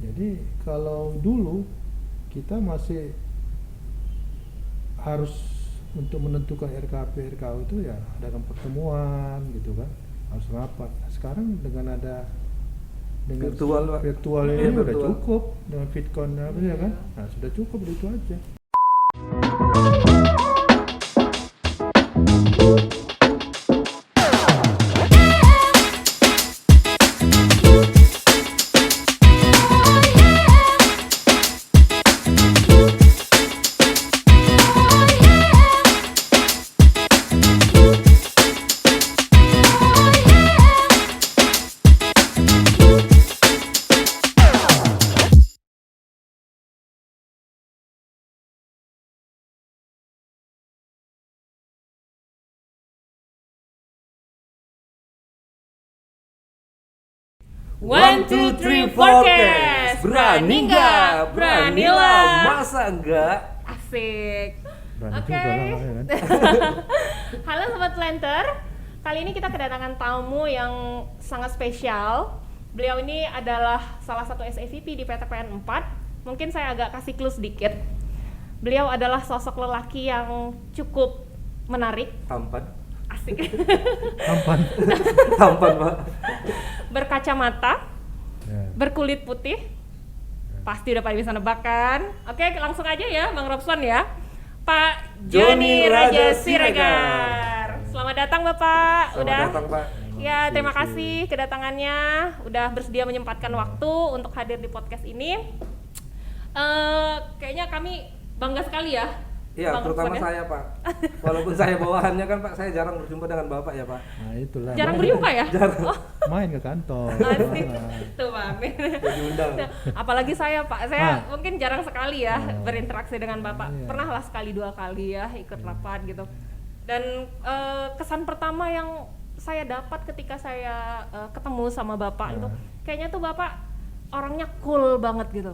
Jadi kalau dulu kita masih harus untuk menentukan RKP RKU itu ya adakan pertemuan gitu kan, harus rapat. Nah, sekarang dengan ada virtual ini udah cukup dengan Fitcon apa ya kan, nah sudah cukup itu aja. One, two, three, forecast. Berani nggak? Beranilah. Masa enggak? Asik. Berani Oke. juga lah ya kan. Halo Sobat Lenter. Kali ini kita kedatangan tamu yang sangat spesial. Beliau ini adalah salah satu SAVP di PTPN 4. Mungkin saya agak kasih clue sedikit. Beliau adalah sosok lelaki yang cukup menarik. Tampan. Asik. Tampan. Tampan, Pak. Berkacamata, Ya. berkulit putih. Pasti udah pada bisa nebak kan? Oke, langsung aja ya Bang Robson ya. Pak Joni Raja Siregar. Selamat datang Bapak. Selamat datang, Pak. Ya, terima kasih kedatangannya. Udah bersedia menyempatkan waktu untuk hadir di podcast ini. Kayaknya kami bangga sekali ya. Iya, Bang terutama Robson ya. saya, Pak. Walaupun saya bawahannya kan, Pak, saya jarang berjumpa dengan Bapak ya, Pak. Nah itulah. Jarang berjumpa ya? Jarang. Main ke kantor. Asik. Nah, Tuh Pak Amin. Diundang. Apalagi saya Pak, saya mungkin jarang sekali ya Oh. berinteraksi dengan Bapak. Iya. Pernah lah sekali dua kali ya ikut rapat gitu. Dan kesan pertama yang saya dapat ketika saya ketemu sama Bapak itu kayaknya tuh Bapak orangnya cool banget gitu.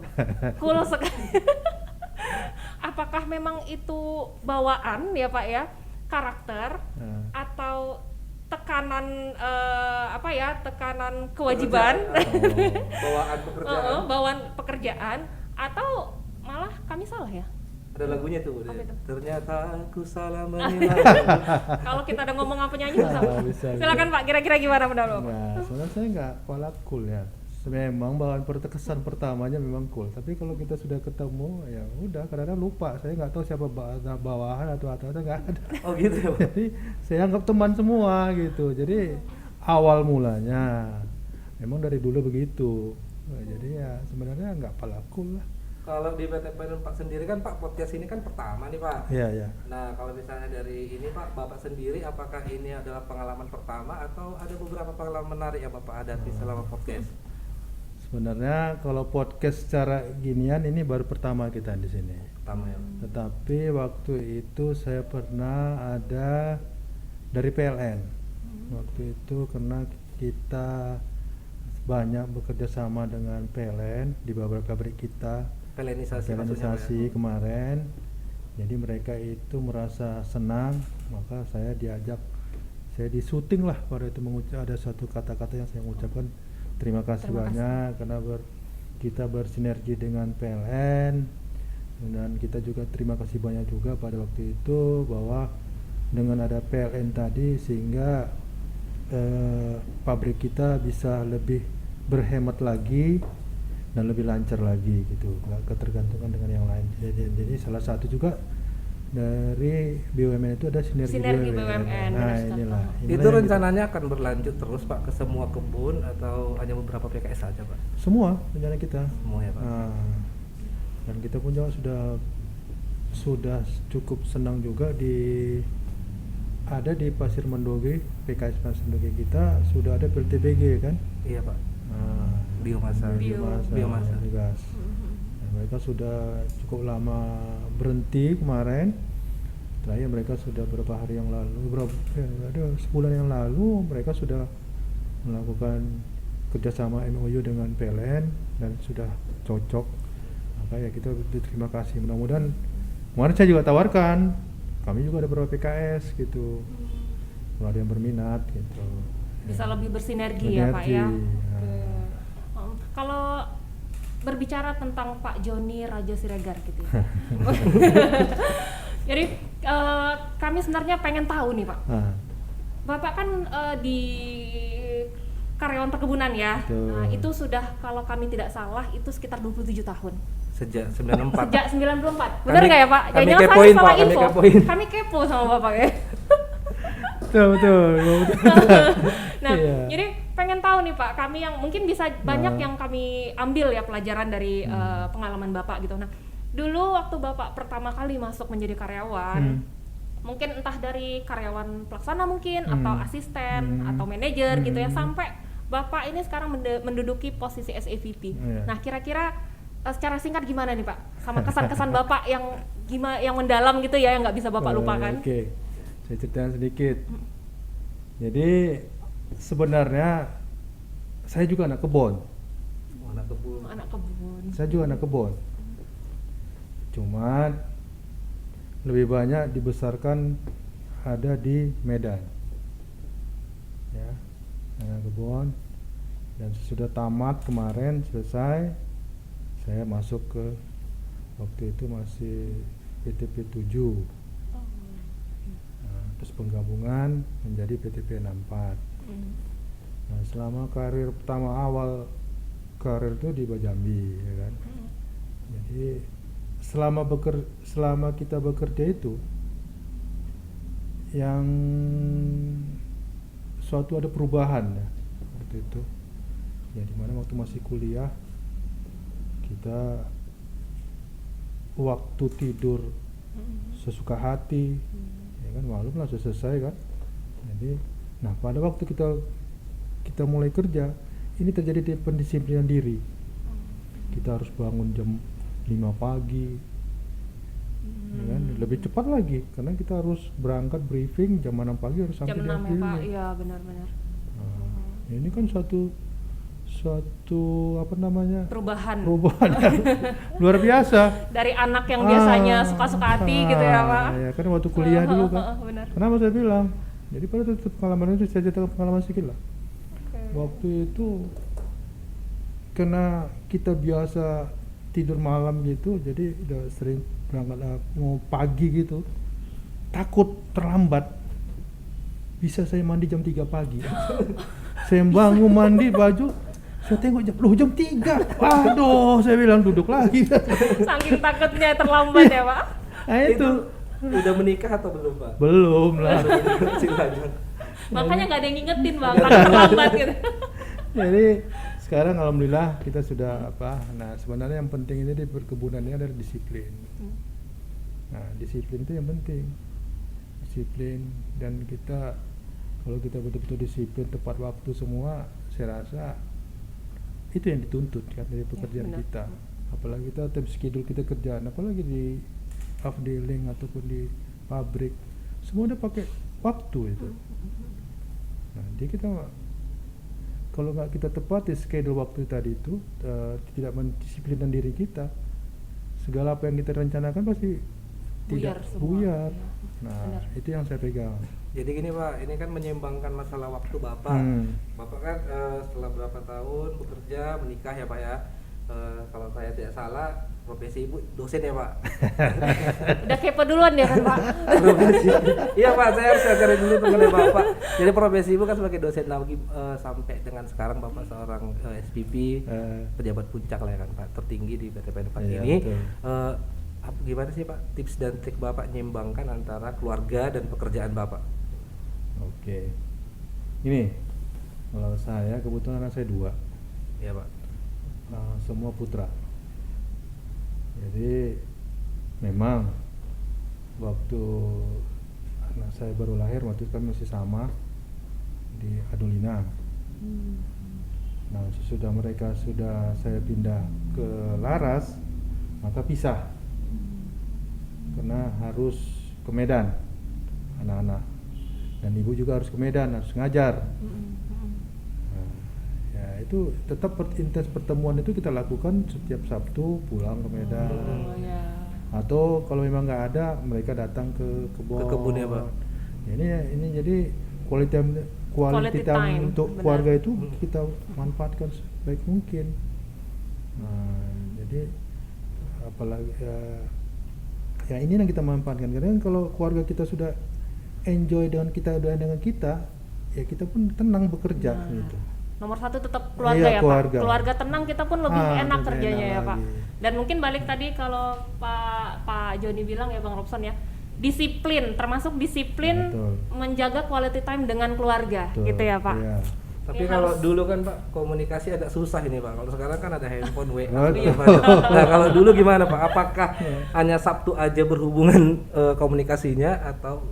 Cool sekali. Apakah memang itu bawaan ya Pak ya, karakter atau tekanan tekanan kewajiban, Bawaan pekerjaan. bawaan pekerjaan, atau malah kami salah ya? Ada lagunya tuh. Apa itu? Ternyata aku salah menilai. Kalau kita udah ngomong apa penyanyi bisa. bisa. Silakan Pak, kira-kira gimana menurut Bapak? Nah, sebenarnya saya nggak pola cool ya. Memang bawaan kesan pertamanya memang cool. Tapi kalau kita sudah ketemu, ya udah kadang-kadang lupa. Saya nggak tahu siapa bawahan atau nggak ada. Oh gitu ya, Pak. Jadi saya anggap teman semua gitu. Jadi awal mulanya memang dari dulu begitu. Nah, jadi ya sebenarnya nggak pola cool lah. Kalau di PTPN 4 sendiri kan, Pak, podcast ini kan pertama nih, Pak. Iya ya. Nah, kalau misalnya dari ini, Pak, Bapak sendiri apakah ini adalah pengalaman pertama atau ada beberapa pengalaman menarik yang Bapak hadapi selama podcast? Sebenarnya kalau podcast secara ginian ini baru pertama kita di sini. Pertama ya. Tetapi waktu itu saya pernah ada dari PLN. Waktu itu karena kita banyak bekerja sama dengan PLN di beberapa pabrik kita, Pelenisasi maksudnya, Pak, ya? kemarin. Jadi mereka itu merasa senang, maka saya di syuting lah pada itu ada suatu kata-kata yang saya mengucapkan terima kasih banyak karena kita bersinergi dengan PLN, dan kita juga terima kasih banyak juga pada waktu itu bahwa dengan ada PLN tadi sehingga pabrik kita bisa lebih berhemat lagi dan lebih lancar lagi gitu, nggak ketergantungan dengan yang lain. Jadi salah satu juga dari BUMN itu ada sinergi BUMN. Nah inilah Itu yang rencananya akan berlanjut terus, Pak, ke semua kebun atau hanya beberapa PKS saja, Pak? semua rencana kita. Semua ya, Pak. Dan kita pun juga sudah cukup senang juga ada di Pasir Mendoge, PKS Pasir Mendoge kita sudah ada PLTBG kan. Iya, Pak. Biomasa. Biomasa gas. Dan mereka sudah cukup lama berhenti kemarin. Terakhir mereka sudah beberapa hari yang lalu, ada sebulan yang lalu mereka sudah melakukan kerjasama MOU dengan PLN dan sudah cocok. Maka ya kita berterima kasih. Mudah-mudahan kemarin saya juga tawarkan, kami juga ada beberapa PKS gitu, kalau ada yang berminat gitu. Bisa lebih bersinergi ya Pak ya. Nah. Kalau berbicara tentang Pak Joni Raja Siregar gitu ya. Jadi kami sebenarnya pengen tahu nih Pak. Bapak kan di karyawan perkebunan ya. Betul. Nah, itu sudah kalau kami tidak salah itu sekitar 27 tahun. Sejak 94. Sejak 94. Benar nggak ya Pak? Kami Jangan-jangan kepoin, salah Pak, kami info. kepoin. Kami kepo sama Bapak ya. betul. Nah, Iya. jadi pengen tahu nih Pak, kami yang mungkin bisa banyak yang kami ambil ya pelajaran dari pengalaman Bapak gitu. Nah, dulu waktu Bapak pertama kali masuk menjadi karyawan, mungkin entah dari karyawan pelaksana mungkin atau asisten atau manajer gitu ya, sampai Bapak ini sekarang menduduki posisi SAVP. Nah, kira-kira secara singkat gimana nih Pak? Sama kesan-kesan Bapak yang gimana, yang mendalam gitu ya, yang nggak bisa Bapak lupakan. Oke, saya ceritakan sedikit. Jadi sebenarnya saya juga anak kebun. Anak kebun. Anak kebun. Saya juga anak kebun. Cuman lebih banyak dibesarkan ada di Medan. Ya, anak kebun. Dan sudah tamat kemarin, selesai, saya masuk ke waktu itu masih PTP 7. Nah, terus penggabungan menjadi PTP 64. Nah, selama karir pertama awal karir itu di Bajambi, ya kan. Jadi selama kita bekerja itu, yang suatu ada perubahan ya waktu itu. Ya dimana waktu masih kuliah kita waktu tidur sesuka hati, ya kan, maklum lah sudah selesai kan. Jadi, nah pada waktu kita mulai kerja, ini terjadi pendisiplinan diri. Kita harus bangun jam 5 pagi, ya kan? Lebih cepat lagi karena kita harus berangkat briefing jam 6 pagi harus sampai Jam 6 ya di Pak, sini. iya benar-benar. Nah, ini kan suatu apa namanya, Perubahan yang luar biasa. dari anak yang biasanya suka-suka hati gitu ya Pak. Ya kan waktu kuliah dulu kan. Benar. Kenapa saya bilang? Jadi pada tetap pengalaman itu saya ceritakan pengalaman sedikit lah. Okay. Waktu itu karena kita biasa tidur malam gitu, jadi udah sering berangkat mau pagi gitu. Takut terlambat. Bisa saya mandi jam 3 pagi. Saya bangun mandi baju, saya tengok jam 3. Waduh, saya bilang duduk lagi. Saking takutnya terlambat ya Pak. Nah itu Udah menikah atau belum Pak? belum lah. Silakan. Makanya nggak ada yang ngingetin Bang, takut terlambat gitu. Jadi sekarang alhamdulillah kita sudah apa. Nah sebenarnya yang penting ini di perkebunan ini adalah disiplin. Nah disiplin itu yang penting. Disiplin, dan kita kalau kita betul-betul disiplin tepat waktu semua, saya rasa itu yang dituntut kan dari pekerjaan benar. kita. Apalagi kita time schedule kita kerjaan, apalagi di afdeling ataupun di pabrik, semua udah pakai waktu itu. Nah, jadi kita kalau nggak kita tepati schedule waktu tadi itu, tidak mendisiplinkan diri kita, segala apa yang kita rencanakan pasti Buyar tidak semua. buyar. Iya, Nah, benar. itu yang saya pegang. Jadi gini Pak, ini kan menyeimbangkan masalah waktu Bapak. Bapak kan setelah berapa tahun bekerja, menikah ya Pak ya. Kalau saya tidak salah, profesi Ibu dosen ya Pak. Udah kepo duluan ya kan Pak. Profesi. Iya Pak, saya harus ajarin dulu mengenai Bapak. Jadi profesi Ibu kan sebagai dosen lagi sampai dengan sekarang Bapak seorang SPP, pejabat puncak lah ya kan Pak, tertinggi di PTP 4 Iya, ini. betul. Gimana sih Pak tips dan trik Bapak menyeimbangkan antara keluarga dan pekerjaan Bapak? Oke. Ini kalau saya kebetulan anak saya 2. Ya Pak. Semua putra. Jadi memang waktu anak saya baru lahir, waktu itu kami masih sama di Adolina. Nah sesudah mereka sudah saya pindah ke Laras, maka pisah karena harus ke Medan anak-anak, dan ibu juga harus ke Medan, harus ngajar. Ya itu tetap intens pertemuan itu kita lakukan setiap Sabtu pulang ke Medan. Ya. Atau kalau memang nggak ada, mereka datang ke kebun. Ke kebun ya, Pak. Ini jadi quality time untuk benar. keluarga itu kita manfaatkan sebaik mungkin. Nah, Jadi apalagi ya ini yang kita manfaatkan, karena kan kalau keluarga kita sudah enjoy dengan kita, ya kita pun tenang bekerja gitu. Nomor satu tetap keluarga ya keluarga. Pak. Keluarga tenang kita pun lebih enak lebih kerjanya enak ya Pak. lagi. Dan mungkin balik tadi kalau Pak Joni bilang ya Bang Robson ya, disiplin, termasuk disiplin Betul. menjaga quality time dengan keluarga, Betul, gitu ya Pak. iya. Tapi Ya, kalau harus- dulu kan Pak komunikasi agak susah ini Pak. Kalau sekarang kan ada handphone WA. Betul. Nah kalau dulu gimana Pak? Apakah hanya Sabtu aja berhubungan komunikasinya atau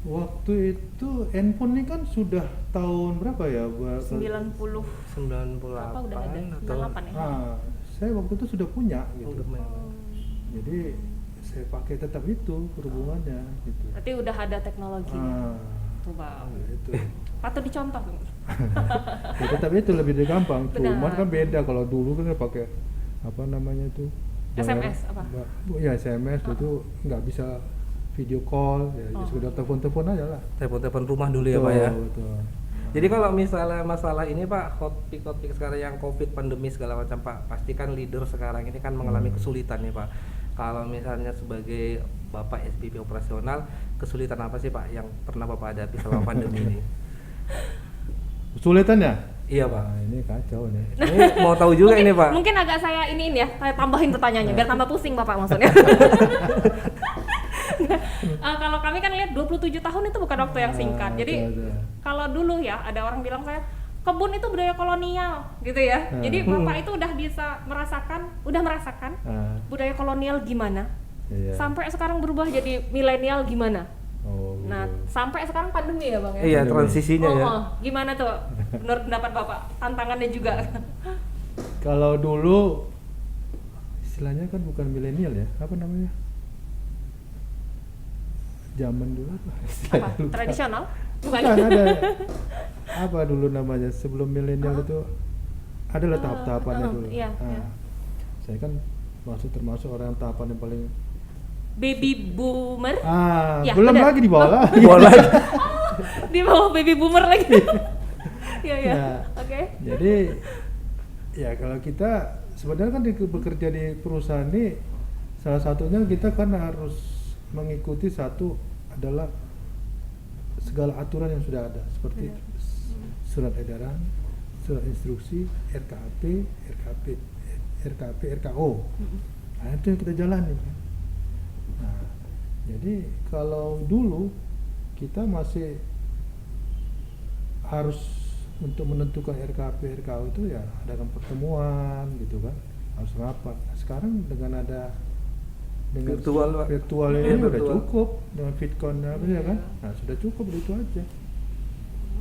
Waktu itu handphone ini kan sudah tahun berapa ya? 90 98 apa udah ada? atau 98 ya? Saya waktu itu sudah punya gitu. Oh, Jadi saya pakai tetap itu hubungannya gitu. Berarti udah ada teknologinya. Tuh Pak. Itu. Patut dicontoh. Ya, tetap itu lebih gampang. Cuman Benar. kan beda kalau dulu kan pakai apa namanya itu? SMS apa? Ya SMS itu nggak bisa video call, ya sudah telepon aja lah. telepon-telepon rumah dulu ya Pak ya. Betul. Jadi kalau misalnya masalah ini Pak, hot pick sekarang yang COVID, pandemi segala macam Pak, pasti kan leader sekarang ini kan mengalami kesulitan nih Pak. Kalau misalnya sebagai Bapak SPP operasional, kesulitan apa sih Pak yang pernah Bapak hadapi selama pandemi ini? Kesulitannya? Iya Pak. Nah, ini kacau nih. Ini mau tahu juga ini Pak. Mungkin agak saya iniin ya, saya tambahin pertanyaannya biar tambah pusing Bapak maksudnya. Kalau kami kan lihat 27 tahun itu bukan waktu yang singkat. Jadi kalau dulu ya ada orang bilang saya kebun itu budaya kolonial gitu ya. Jadi Bapak itu udah merasakan budaya kolonial gimana. Iya. Sampai sekarang berubah jadi milenial gimana. Oh, gitu. Nah, sampai sekarang pandemi ya Bang ya. Iya, transisinya ya. Gimana tuh menurut pendapat Bapak? Tantangannya juga. Kalau dulu istilahnya kan bukan milenial ya, apa namanya? Zaman dulu apa? Apa? Tradisional? Bukan ada apa dulu namanya sebelum milenial itu adalah tahap-tahapannya dulu. Iya, iya. Saya kan termasuk orang yang tahapan yang paling Baby boomer? Ya, belum benar. lagi di bawah lagi. Di bawah baby boomer lagi. Iya, iya. Nah, Oke. Jadi ya kalau kita sebenarnya kan bekerja di perusahaan ini salah satunya kita kan harus mengikuti satu adalah segala aturan yang sudah ada seperti surat edaran, surat instruksi, RKP, RKO. Nah, itu yang kita jalani. Nah, jadi kalau dulu kita masih harus untuk menentukan RKP, RKO itu ya adakan pertemuan gitu kan, harus rapat. Nah, sekarang dengan ada Virtual, Pak. virtual Iya, ini udah virtual. cukup dengan Fitcon ya kan, nah sudah cukup itu aja.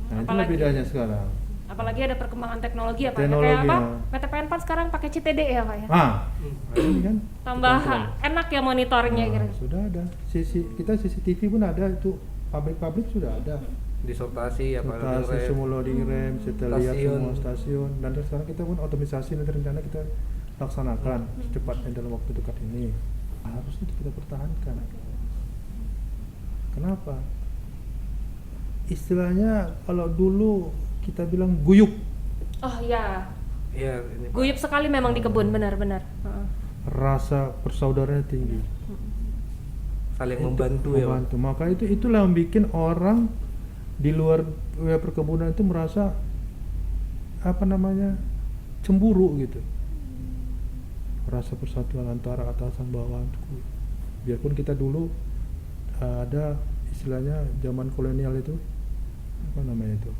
Nah, itulah Apalagi- bedanya sekarang. Apalagi ada perkembangan teknologi ya Pak. Ya, Teknologi, kayak apa? ya. PTPN 4 sekarang pakai CTD ya Pak ya. Ini kan Tambah kontrol. enak ya monitoringnya gitu. Sudah ada kita CCTV pun ada, itu pabrik-pabrik sudah ada. Disortasi apa Stasiun semua loading rem, kita lihat Stasiun. semua stasiun, dan sekarang kita pun otomatisasi nanti rencana kita laksanakan secepatnya dalam waktu dekat ini. Harus itu kita pertahankan. Kenapa? Istilahnya kalau dulu kita bilang guyup, Oh iya. Iya, ini Pak. Guyup sekali memang di kebun, benar-benar. Heeh. rasa persaudaraan tinggi. Saling Itu membantu ya Pak. membantu. Maka itulah yang bikin orang di luar perkebunan itu merasa apa namanya cemburu gitu. Rasa persatuan antara atasan bawahan. Biarpun kita dulu ada istilahnya zaman kolonial itu apa namanya itu?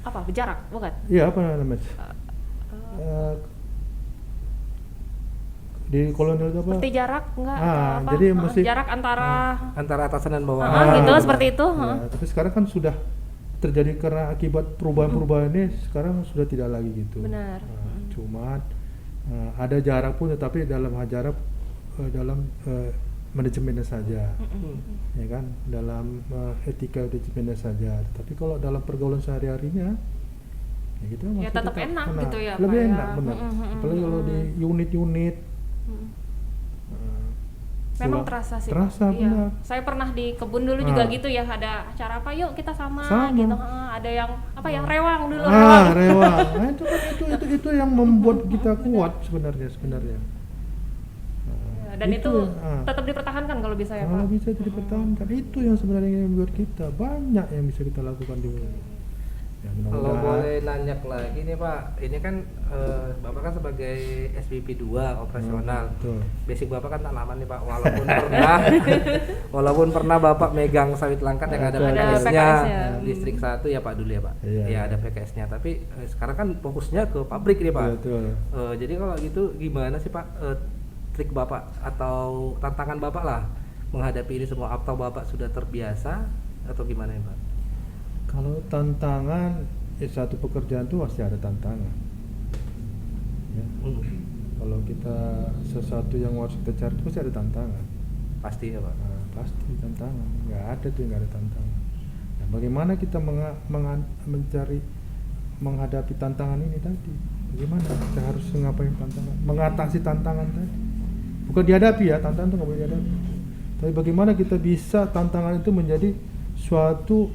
Apa? Berjarak, bukan? Iya apa namanya? Di kolonial itu apa? Seperti jarak enggak? Ah, jadi mesti jarak antara Antara atasan dan bawahan. gitu, betul. seperti itu. Ya, tapi sekarang kan sudah terjadi karena akibat perubahan-perubahan ini sekarang sudah tidak lagi gitu. Benar. Cuman ada jarak pun, tetapi dalam jarak dalam manajemennya saja, ya kan, dalam etika manajemennya saja. Tapi kalau dalam pergaulan sehari-harinya, ya kita Ya, masih tetap enak gitu ya, lebih Pak, ya. enak benar. Apalagi kalau di unit-unit. Memang pulang. terasa sih. Terasa, Pak. Iya. benar. Saya pernah di kebun dulu juga Ah. gitu ya, ada acara apa yuk kita sama, Sama. gitu. Ada yang apa ya, rewang dulu Rewang. Nah, itu kan itu yang membuat kita kuat sebenarnya. Ya, dan itu tetap dipertahankan kalau bisa ya, kalau Pak. bisa dipertahankan, itu yang sebenarnya yang membuat kita banyak yang bisa kita lakukan di ya, Kalau mudah-mudahan. boleh nanya lagi nih Pak, ini kan Bapak kan sebagai SPP 2 operasional. Betul. Basic Bapak kan tanaman nih Pak, walaupun pernah Bapak megang sawit langkat yang ada Ada PKS-nya, PKS-nya. distrik 1 ya Pak dulu ya Pak. Iya, Ya iya. ada PKS-nya, tapi sekarang kan fokusnya ke pabrik nih Pak. Betul. Jadi kalau gitu gimana sih Pak trik Bapak atau tantangan Bapak lah menghadapi ini semua, atau Bapak sudah terbiasa atau gimana ya Pak? Kalau tantangan, satu pekerjaan itu pasti ada tantangan. Ya. Kalau kita sesuatu yang harus kita cari itu pasti ada tantangan. Pasti ya Pak. Nah, pasti tantangan. Nggak ada tuh yang nggak ada tantangan. Nah, bagaimana kita menghadapi tantangan ini tadi? Bagaimana kita harus ngapain tantangan? Mengatasi tantangan tadi. Bukan dihadapi ya, tantangan itu nggak boleh dihadapi. Tapi bagaimana kita bisa tantangan itu menjadi suatu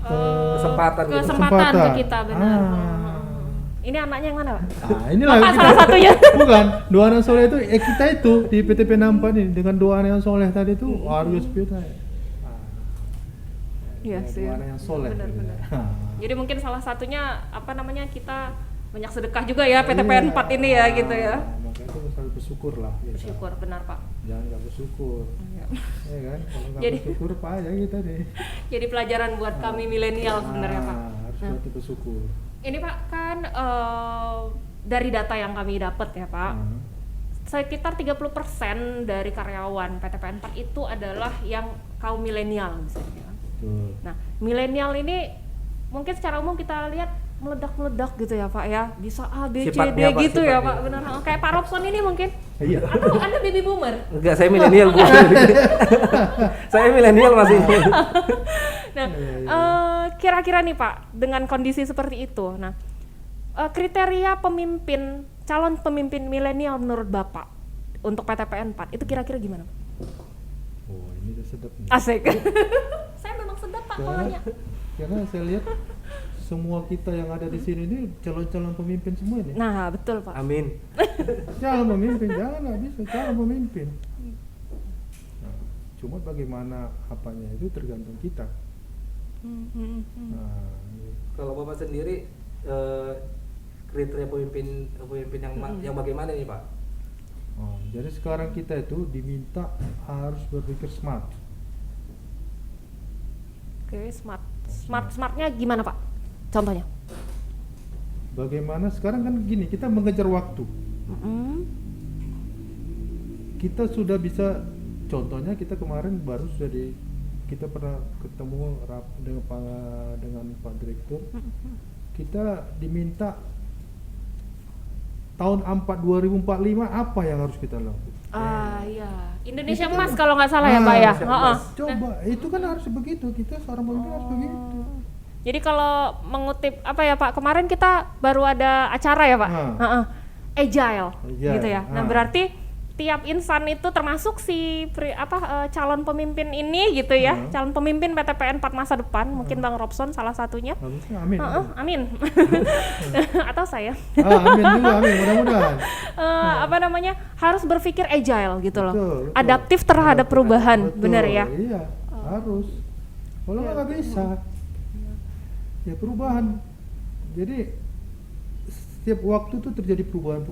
Kesempatan gitu. Kesempatan ke kita, benar. Ah. Ini anaknya yang mana, Pak? Inilah Bapak kita. salah satunya. Bukan, doa anak soleh itu kita itu di PTP Nampan ini dengan doa anak yang soleh tadi itu harus kita. Iya sih. Doa anak yang soleh. Benar-benar. gitu. Jadi mungkin salah satunya apa namanya, kita banyak sedekah juga ya PTPN 4 ini ya gitu ya. Maka itu selalu bersyukur lah. Kita. Bersyukur, benar Pak. Jangan nggak bersyukur, Iya. ya kan? Kalau nggak Jadi- bersyukur apa aja kita nih. Jadi pelajaran buat kami milenial sebenarnya Pak. Harus Nah. berarti bersyukur. Ini Pak kan dari data yang kami dapat ya Pak, sekitar 30% dari karyawan PTPN 4 itu adalah yang kaum milenial bisa dibilang. Betul. Nah, milenial ini mungkin secara umum kita lihat meledak-meledak gitu ya Pak ya, bisa A, B, C, D Sifatnya, Pak, gitu ya sifatnya. Pak, benar. Kayak Pak Robson ini mungkin. Iya. Atau Anda baby boomer? Enggak, saya milenial Bu. Saya milenial masih. Nah, kira-kira nih Pak, dengan kondisi seperti itu, nah kriteria pemimpin, calon pemimpin milenial menurut Bapak untuk PTPN 4 itu kira-kira gimana Pak? Oh, ini udah sedap nih. Asik. Saya memang sedap Pak kolanya. Karena saya lihat semua kita yang ada di sini ini calon-calon pemimpin semua ini. Nah, betul Pak. Amin. Calon pemimpin, jangan nggak bisa calon pemimpin. Nah, cuma bagaimana apanya itu tergantung kita. Nah, Kalau Bapak sendiri kriteria pemimpin yang bagaimana nih Pak? jadi sekarang kita itu diminta harus berpikir smart. Oke, smartnya gimana Pak? Contohnya? Bagaimana sekarang kan gini, kita mengejar waktu. Kita sudah bisa, contohnya kita kemarin baru kita pernah ketemu dengan Pak Direktur. Kita diminta tahun 2045 apa yang harus kita lakukan. Iya. Indonesia Emas kalau nggak salah ya Pak ya. Indonesia Emas. Coba, itu kan harus begitu, kita seorang pemimpin harus begitu. Jadi kalau mengutip apa ya Pak, kemarin kita baru ada acara ya Pak, agile, gitu ya. Nah berarti tiap insan itu termasuk si calon pemimpin ini gitu ya, calon pemimpin PTPN 4 masa depan, mungkin Bang Robson salah satunya. Harusnya amin. Amin. Atau saya. Amin juga, amin, mudah-mudahan. Apa namanya, harus berpikir agile gitu loh, Betul. adaptif terhadap perubahan, Betul, benar ya. Iya, harus. Kalau nggak bisa, ya perubahan. Jadi setiap waktu tuh terjadi perubahan.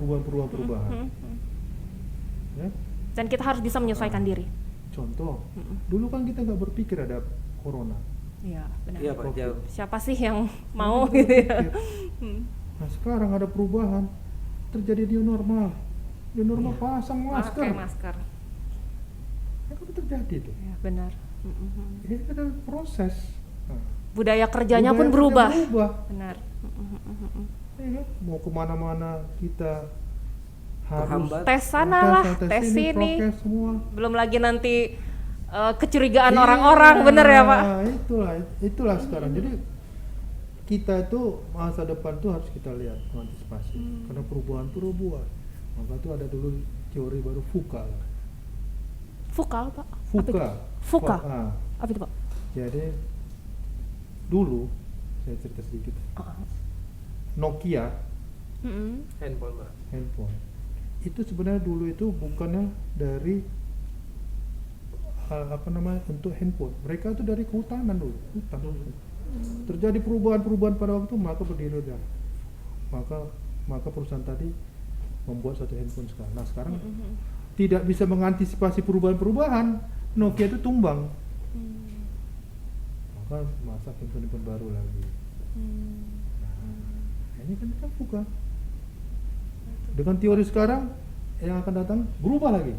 Ya. Dan kita harus bisa menyesuaikan diri. Contoh, dulu kan kita nggak berpikir ada corona. Iya, benar. Iya Pak, jauh. Siapa sih yang mau gitu ya? Nah sekarang ada perubahan, terjadi new normal. New normal pasang Pakai masker. masker. Itu terjadi tuh. Ya, benar. Ini ada proses. Nah, Budaya kerjanya pun budaya berubah. kerja berubah. Benar. Ya, mau kemana-mana kita harus Terhambat. Tes sana lah, tes sini. prokes semua. Belum lagi nanti kecurigaan orang-orang, bener ya Pak? Itulah sekarang. Jadi kita itu masa depan tuh harus kita lihat, mengantisipasi. Karena perubahan. Maka itu ada dulu teori baru VUCA. Vokal Pak? VUCA. VUCA? Ah. Apa itu Pak? Jadi dulu saya cerita sedikit. Nokia Handphone Pak. handphone itu sebenarnya dulu itu bukannya dari untuk handphone, mereka itu dari kehutanan dulu, hutan. Terjadi perubahan pada waktu, maka berdiri dah. Maka perusahaan tadi membuat satu handphone sekarang. Nah sekarang tidak bisa mengantisipasi perubahan, Nokia itu tumbang. Maka masak handphone baru lagi. Nah, ini kan VUCA. Dengan teori sekarang yang akan datang berubah lagi.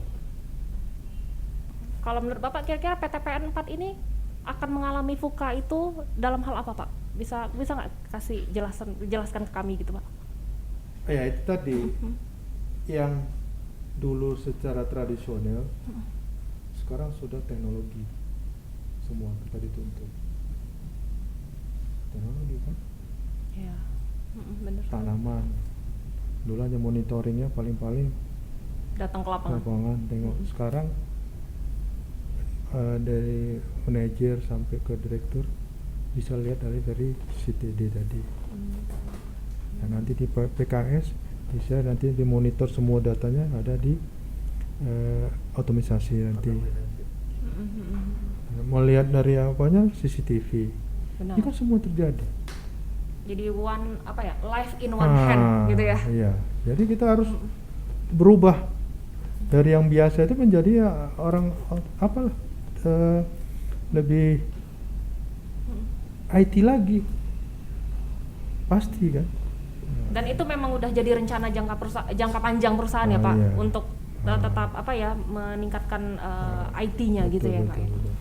Kalau menurut Bapak kira-kira PTPN 4 ini akan mengalami VUCA itu dalam hal apa Pak? Bisa nggak kasih jelaskan ke kami gitu Pak? Ya itu tadi yang dulu secara tradisional sekarang sudah teknologi semua kita dituntut teknologi kan. Iya, benar. Tanaman dulu hanya monitoringnya paling Datang ke lapangan. tengok. Sekarang dari manajer sampai ke direktur bisa lihat dari CCTV tadi. Nah, nanti di PKS bisa nanti dimonitor semua datanya ada di otomatisasi nanti. Melihat dari apanya CCTV. Benar. Ini kan semua terjadi. Jadi live in one hand gitu ya. Iya. Jadi kita harus berubah dari yang biasa itu menjadi orang lebih IT lagi. Pasti kan. Dan itu memang udah jadi rencana jangka panjang perusahaan ya Pak, Iya. untuk tetap meningkatkan IT-nya gitu ya Pak. Betul.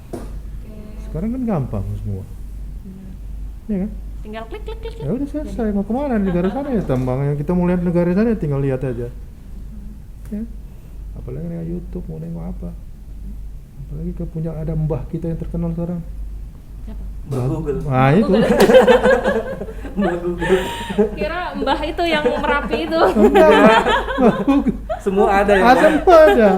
Sekarang kan gampang semua. Iya kan? Tinggal klik. Ya udah selesai. Mau kemana negara sana ya tambang yang kita mau lihat negara sana tinggal lihat aja. Ya. Apalagi dengan YouTube mau nengok apa? Apalagi punya ada mbah kita yang terkenal sekarang. Siapa? Mbah Google. Nah itu. Mbah Google. Kira Mbah itu yang Merapi itu. Enggak, Mbah Google. Semua ada ya Pak? Semua ada.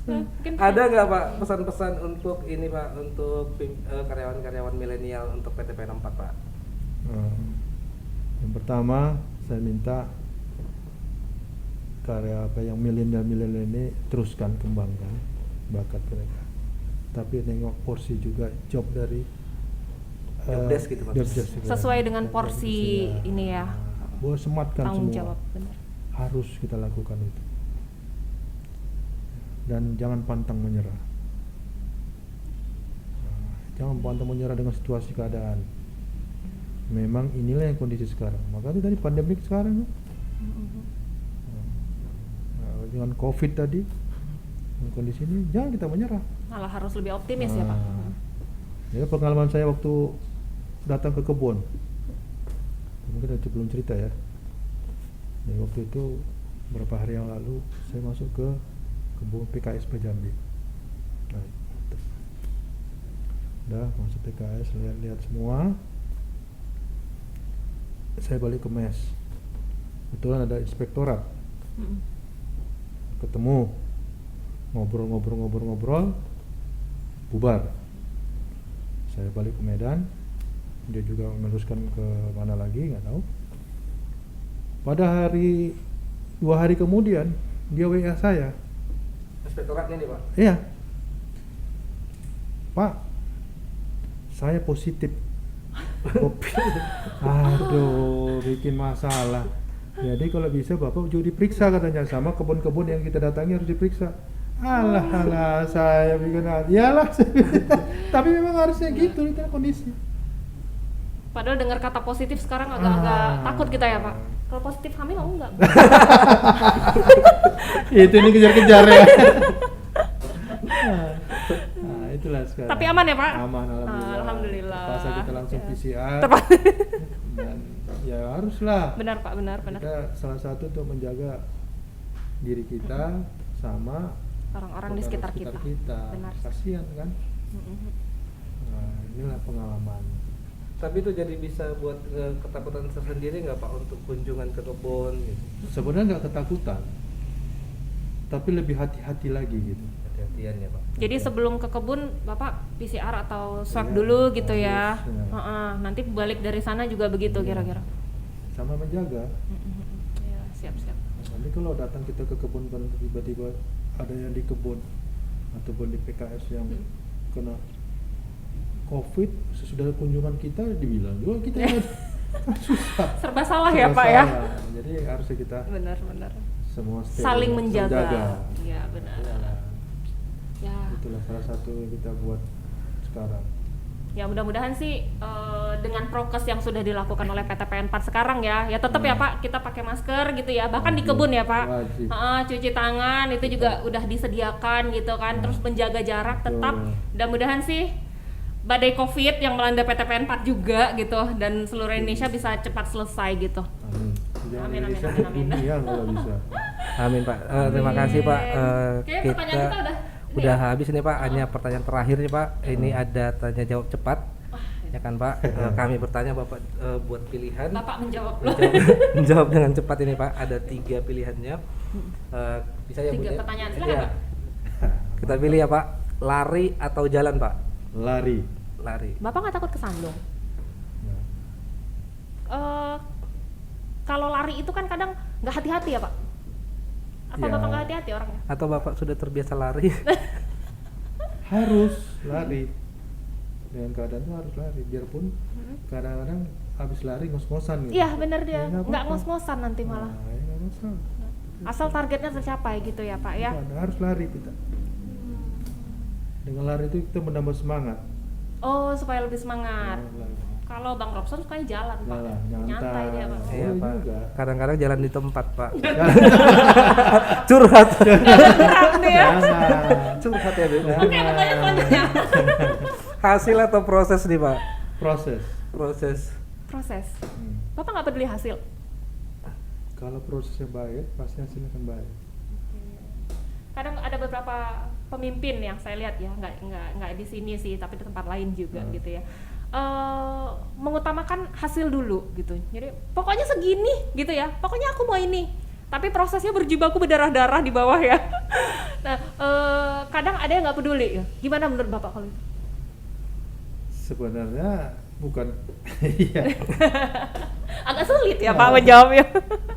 Mungkin Ada nggak Pak pesan-pesan untuk ini Pak, untuk karyawan-karyawan milenial untuk PTPN 4 Pak? Yang pertama saya minta yang milenial ini teruskan kembangkan bakat mereka. Tapi nengok porsi juga job dari Job desk gitu Pak. sesuai dengan porsi ini ya. Bahwa sematkan Tanggung semua. jawab benar. Harus kita lakukan itu. Dan jangan pantang menyerah. Jangan pantang menyerah dengan situasi keadaan. Memang inilah yang kondisi sekarang. Makanya tadi pandemik sekarang dengan COVID tadi, dengan kondisi ini jangan kita menyerah. Malah harus lebih optimis ya Pak. Ya pengalaman saya waktu datang ke kebun, mungkin ada belum cerita ya. Ya waktu itu beberapa hari yang lalu saya masuk ke kebun PKS Jambi. Nah, udah masuk PKS, lihat semua. Saya balik ke mes. Kebetulan ada inspektorat. Ketemu, ngobrol, bubar. Saya balik ke Medan. Dia juga meneruskan ke mana lagi, nggak tahu. Pada 2 hari kemudian dia WA saya. Inspektoratnya nih Pak? Iya. Pak, saya positif COVID. Aduh, bikin masalah. Jadi kalau bisa Bapak juga diperiksa katanya, sama kebun-kebun yang kita datangi harus diperiksa. Alah, saya bikin iyalah. Tapi memang harusnya gitu itu kondisi. Padahal dengar kata positif sekarang agak takut kita ya Pak. Kalau positif hamil enggak? Itu ini kejar-kejar ya. Nah, itulah sekarang. Tapi aman ya Pak? Aman, alhamdulillah. Alhamdulillah. Pas kita langsung Ya. PCR. Dan ya haruslah. Benar Pak, benar. Kita salah satu untuk menjaga diri kita sama Orang-orang di sekitar kita. Benar. Kasihan kan? Nah, inilah pengalaman. Tapi itu jadi bisa buat ketakutan tersendiri nggak Pak untuk kunjungan ke kebun gitu? Sebenarnya nggak ketakutan, tapi lebih hati-hati lagi gitu. Hati-hatian ya Pak. Jadi sebelum ke kebun Bapak PCR atau swab Iya, dulu gitu ya. harus, ya. Heeh, nanti balik dari sana juga begitu Iya. kira-kira. Sama menjaga. Ya, siap-siap. Nanti kalau datang kita ke kebun kan tiba-tiba ada yang di kebun ataupun di PKS yang kena COVID, sesudah kunjungan kita dibilang juga kita kan susah. Serba salah Serba ya Pak ya. salah. Jadi harusnya kita Benar-benar. semua stay, Saling menjaga. Iya benar. Iyalah. Ya. Itulah salah satu yang kita buat sekarang. Ya mudah-mudahan sih dengan prokes yang sudah dilakukan oleh PTPN 4 sekarang ya tetap ya Pak kita pakai masker gitu ya, bahkan di Wajib, kebun ya Pak. wajib. Cuci tangan itu juga udah disediakan gitu kan, terus menjaga jarak tetap. Mudah-mudahan sih badai COVID yang melanda PTPN 4 juga gitu dan seluruh Indonesia bisa cepat selesai gitu. Amin. Jangan Amin, amin, Indonesia amin, amin. dunia kalau bisa. Amin Pak. Terima kasih Pak. Kayaknya pertanyaan kita udah habis nih Pak. Hanya pertanyaan terakhir nih Pak. Ini ada tanya jawab cepat. Ya kan Pak. Kami bertanya Bapak buat pilihan. Bapak menjawab. Menjawab dengan cepat ini Pak. Ada 3 pilihannya. Bisa ya Bu? 3 ya? pertanyaan, silakan Iya. Pak. Kita pilih ya Pak. Lari atau jalan Pak? Lari. Lari. Bapak nggak takut kesandung? Ya. Kalau lari itu kan kadang nggak hati-hati ya Pak? Apa Ya. Bapak nggak hati-hati orangnya? Atau Bapak sudah terbiasa lari? Harus lari. Dengan keadaan itu harus lari. Biarpun kadang-kadang habis lari ngos-ngosan gitu. Iya bener dia, Ya, nggak apa-apa. ngos-ngosan nanti malah. Nah, ya nggak masalah. Asal targetnya tercapai gitu ya Pak ya. Bukan, harus lari kita. Dengan lari itu kita menambah semangat. Oh supaya lebih semangat. Nah, lari. Kalau Bang Robson sukanya jalan Pak. Jalan, nyantai. Nyantai dia Pak. Oh, Iya iya Pak. juga. Kadang-kadang jalan di tempat Pak. Curhat. Berat nih ya. Jangan. Curhat ya Bu. Oke pertanyaan selanjutnya. Hasil atau proses nih Pak? Proses. Proses. Proses. Hmm. Bapak nggak peduli hasil. Kalau prosesnya baik, pasti hasilnya akan baik. Kadang ada beberapa pemimpin yang saya lihat ya, nggak di sini sih, tapi di tempat lain juga gitu ya. Mengutamakan hasil dulu gitu. Jadi pokoknya segini gitu ya. Pokoknya aku mau ini. Tapi prosesnya berjibaku berdarah-darah di bawah ya. Nah, kadang ada yang nggak peduli ya. Gimana menurut Bapak kalau itu? Sebenarnya bukan. Iya. Agak sulit ya Pak menjawabnya.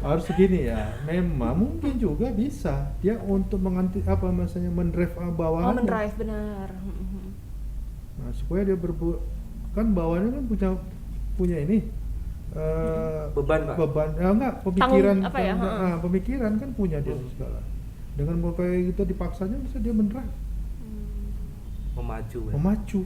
Harus segini ya. Memang mungkin juga bisa dia untuk mendrive Oh, bawahannya. mendrive benar. Nah, supaya dia kan bawahannya kan punya ini Beban Pak. beban enggak pemikiran Tanggung, apa ya, pemikiran kan punya dia segala. Dengan kayak gitu dipaksanya bisa dia mendrive, Memacu. Ya. memacu.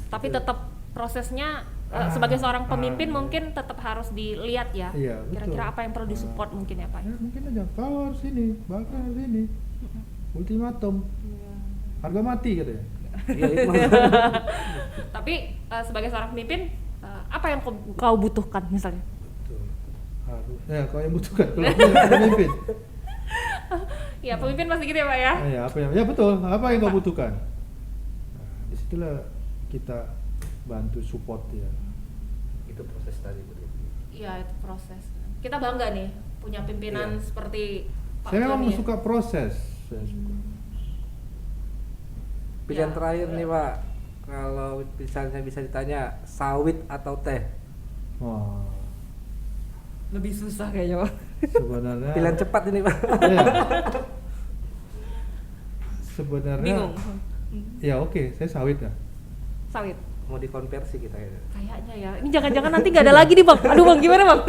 Tapi tetap prosesnya sebagai seorang pemimpin mungkin tetap harus dilihat ya. Iya, betul. Kira-kira apa yang perlu disupport mungkin ya Pak. Ya, mungkin aja kau harus ini, bahkan harus ini. Ultimatum. Harga mati katanya. Iya itu maksudnya. Tapi sebagai seorang pemimpin apa yang kau butuhkan misalnya? Betul. Harus. Ya, kau yang butuhkan kalau aku yang pemimpin. Ya pemimpin pasti gitu ya Pak ya. Ya, apa yang betul. Apa yang kau butuhkan? Nah, disitulah kita bantu support ya. Itu proses tadi Bu. Iya itu proses. Kita bangga nih punya pimpinan Iya. seperti Pak Saya memang Joni ya. suka proses. Saya suka. Pilihan Ya. terakhir nih Pak. Kalau misalnya bisa ditanya sawit atau teh? Wah, Lebih susah kayaknya Pak. sebenarnya. Pilihan cepat ini Pak. Ya. Sebenarnya. Bingung. Ya oke, saya sawit ya. Sawit. Mau dikonversi kita ya. Kayaknya ya. Ini jangan-jangan nanti nggak ada lagi nih Bang. Aduh Bang gimana Bang?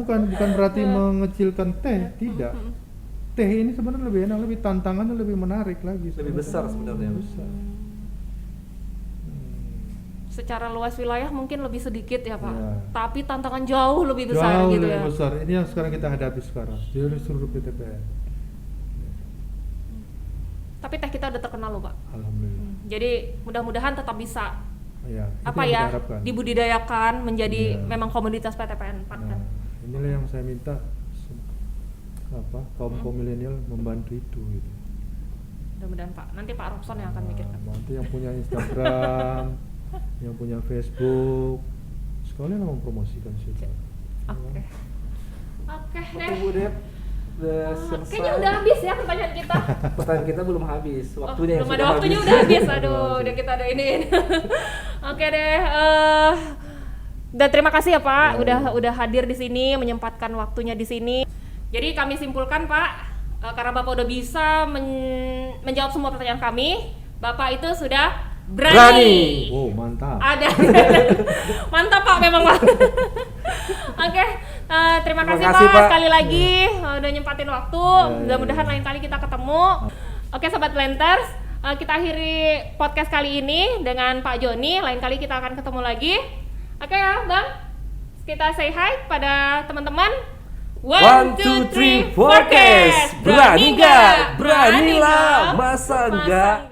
Bukan berarti mengecilkan teh, tidak. Teh ini sebenarnya lebih enak, lebih tantangannya lebih menarik lagi. Lebih besar sebenarnya. Besar. Secara luas wilayah mungkin lebih sedikit ya Pak. Ya. Tapi tantangan jauh lebih besar Jauh gitu lebih ya. besar. Ini yang sekarang kita hadapi sekarang di seluruh PTPN. Tapi teh kita udah terkenal loh Pak. Alhamdulillah. Jadi mudah-mudahan tetap bisa Ya, itu apa yang ya kita harapkan. dibudidayakan menjadi Iya. memang komoditas PTPN 4 kan. Nah, inilah yang saya minta kaum milenial membantu itu gitu. Mudah-mudahan Pak. Nanti Pak Robson yang akan mikirkan. Nanti yang punya Instagram, yang punya Facebook, sekalian mempromosikan situ. Oke. Oke Oke deh. Bu Dep. Udah selesai. Kayaknya udah habis ya pertanyaan kita. Pertanyaan kita belum habis, waktunya yang belum ada sudah waktunya habis. udah habis. Aduh, udah kita ada ini. Oke deh. Dan terima kasih ya Pak, udah hadir di sini, menyempatkan waktunya di sini. Jadi kami simpulkan Pak, karena Bapak udah bisa menjawab semua pertanyaan kami, Bapak itu sudah berani. Oh, mantap. Ada. Mantap Pak, memang Pak. Oke, terima kasih Pak sekali lagi udah nyempatin waktu. Mudah-mudahan lain kali kita ketemu. Oke Sobat Planters, kita akhiri podcast kali ini dengan Pak Joni. Lain kali kita akan ketemu lagi. Oke ya Bang, kita say hi pada teman-teman. 1, 2, 3, forecast. Berani nggak? Beranilah, masa enggak?